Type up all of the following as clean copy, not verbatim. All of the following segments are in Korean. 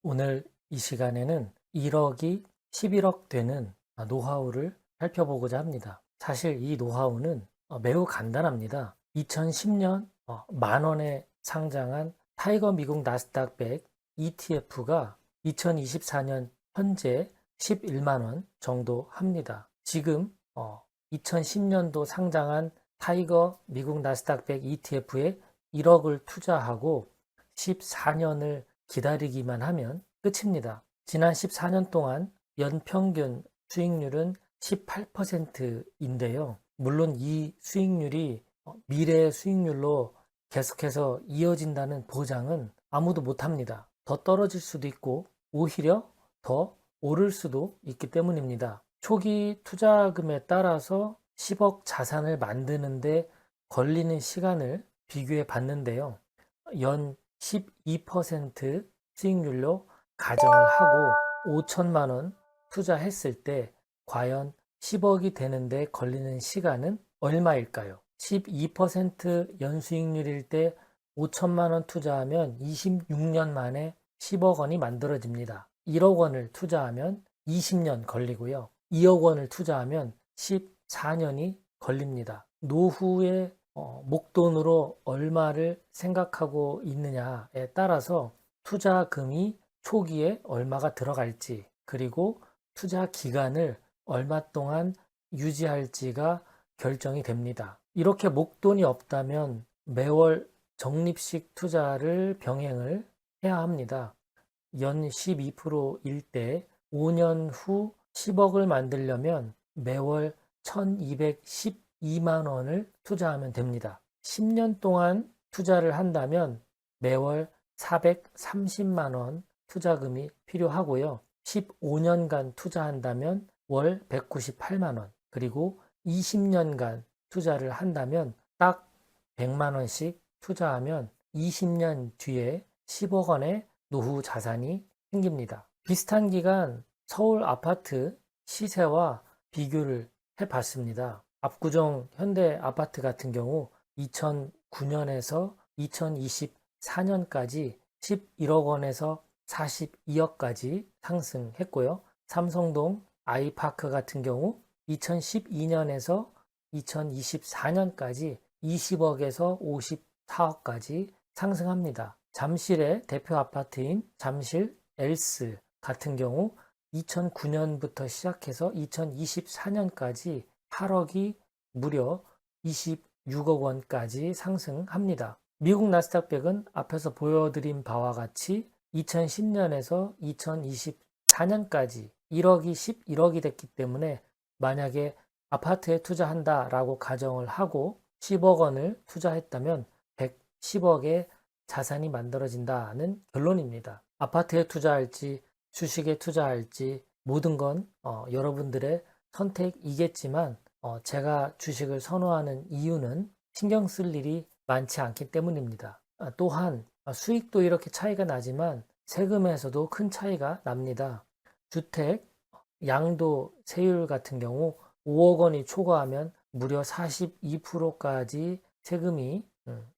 오늘 이 시간에는 1억이 11억 되는 노하우를 살펴보고자 합니다. 사실 이 노하우는 매우 간단합니다. 2010년 만 원에 상장한 타이거 미국 나스닥 100 ETF가 2024년 현재 11만 원 정도 합니다. 지금 2010년도 상장한 타이거 미국 나스닥 100 ETF에 1억을 투자하고 14년을 기다리기만 하면 끝입니다. 지난 14년 동안 연평균 수익률은 18%인데요. 물론 이 수익률이 미래의 수익률로 계속해서 이어진다는 보장은 아무도 못합니다. 더 떨어질 수도 있고 오히려 더 오를 수도 있기 때문입니다. 초기 투자금에 따라서 10억 자산을 만드는데 걸리는 시간을 비교해 봤는데요. 연 12% 수익률로 가정을 하고 5천만 원 투자했을 때 과연 10억이 되는데 걸리는 시간은 얼마일까요? 12% 연수익률일 때 5천만 원 투자하면 26년 만에 10억 원이 만들어집니다. 1억 원을 투자하면 20년 걸리고요. 2억 원을 투자하면 14년이 걸립니다. 노후의 목돈으로 얼마를 생각하고 있느냐에 따라서 투자금이 초기에 얼마가 들어갈지, 그리고 투자 기간을 얼마 동안 유지할지가 결정이 됩니다. 이렇게 목돈이 없다면 매월 적립식 투자를 병행을 해야 합니다. 연 12%일 때 5년 후 10억을 만들려면 매월 1212만 원을 투자하면 됩니다. 10년 동안 투자를 한다면 매월 430만 원 투자금이 필요하고요. 15년간 투자한다면 월 198만 원, 그리고 20년간 투자를 한다면 딱 100만 원씩 투자하면 20년 뒤에 10억 원의 노후 자산이 생깁니다. 비슷한 기간 서울 아파트 시세와 비교를 해봤습니다. 압구정 현대 아파트 같은 경우 2009년에서 2024년까지 11억 원에서 42억까지 상승했고요. 삼성동 아이파크 같은 경우 2012년에서 2024년까지 20억에서 54억까지 상승합니다. 잠실의 대표 아파트인 잠실 엘스 같은 경우 2009년부터 시작해서 2024년까지 8억이 무려 26억 원까지 상승합니다. 미국 나스닥 100은 앞에서 보여드린 바와 같이 2010년에서 2024년까지 1억이 11억이 됐기 때문에 만약에 아파트에 투자한다라고 가정을 하고 10억 원을 투자했다면 110억의 자산이 만들어진다는 결론입니다. 아파트에 투자할지 주식에 투자할지 모든 건 여러분들의 선택이겠지만 제가 주식을 선호하는 이유는 신경 쓸 일이 많지 않기 때문입니다. 또한 수익도 이렇게 차이가 나지만 세금에서도 큰 차이가 납니다. 주택 양도 세율 같은 경우 5억 원이 초과하면 무려 42%까지 세금이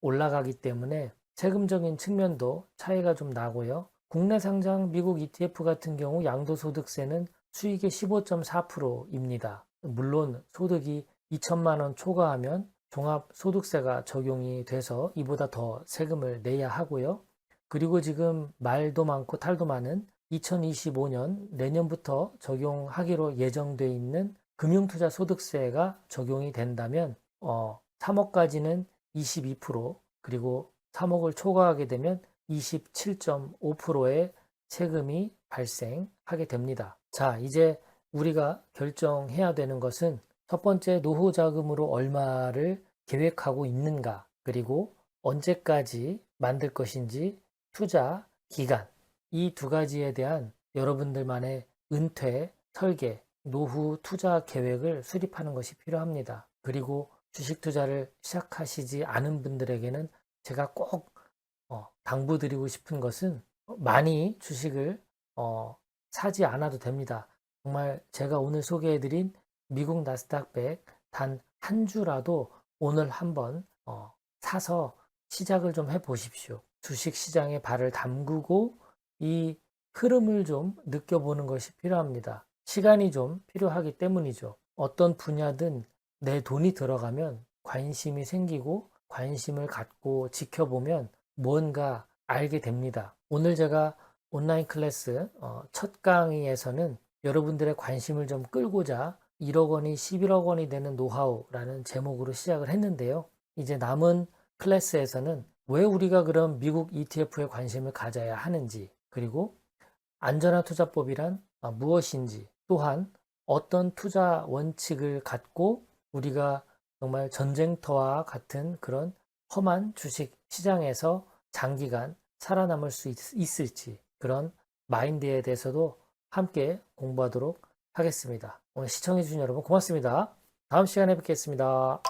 올라가기 때문에 세금적인 측면도 차이가 좀 나고요. 국내 상장 미국 ETF 같은 경우 양도소득세는 수익의 15.4%입니다. 물론 소득이 2천만 원 초과하면 종합소득세가 적용이 돼서 이보다 더 세금을 내야 하고요. 그리고 지금 말도 많고 탈도 많은 2025년 내년부터 적용하기로 예정돼 있는 금융투자소득세가 적용이 된다면 3억까지는 22%, 그리고 3억을 초과하게 되면 27.5%의 세금이 발생하게 됩니다. 자, 이제 우리가 결정해야 되는 것은 첫 번째, 노후 자금으로 얼마를 계획하고 있는가, 그리고 언제까지 만들 것인지, 투자 기간, 이 두 가지에 대한 여러분들만의 은퇴, 설계, 노후 투자 계획을 수립하는 것이 필요합니다. 그리고 주식 투자를 시작하시지 않은 분들에게는 제가 꼭 당부드리고 싶은 것은 많이 주식을 사지 않아도 됩니다. 정말 제가 오늘 소개해드린 미국 나스닥 100 단 한 주라도 오늘 한번 사서 시작을 좀 해보십시오. 주식 시장에 발을 담그고 이 흐름을 좀 느껴보는 것이 필요합니다. 시간이 좀 필요하기 때문이죠. 어떤 분야든 내 돈이 들어가면 관심이 생기고 관심을 갖고 지켜보면 뭔가 알게 됩니다. 오늘 제가 온라인 클래스 첫 강의에서는 여러분들의 관심을 좀 끌고자 1억 원이 11억 원이 되는 노하우라는 제목으로 시작을 했는데요. 이제 남은 클래스에서는 왜 우리가 그럼 미국 ETF에 관심을 가져야 하는지, 그리고 안전한 투자법이란 무엇인지, 또한 어떤 투자 원칙을 갖고 우리가 정말 전쟁터와 같은 그런 험한 주식 시장에서 장기간 살아남을 수 있을지, 그런 마인드에 대해서도 함께 공부하도록 하겠습니다. 오늘 시청해주신 여러분 고맙습니다. 다음 시간에 뵙겠습니다.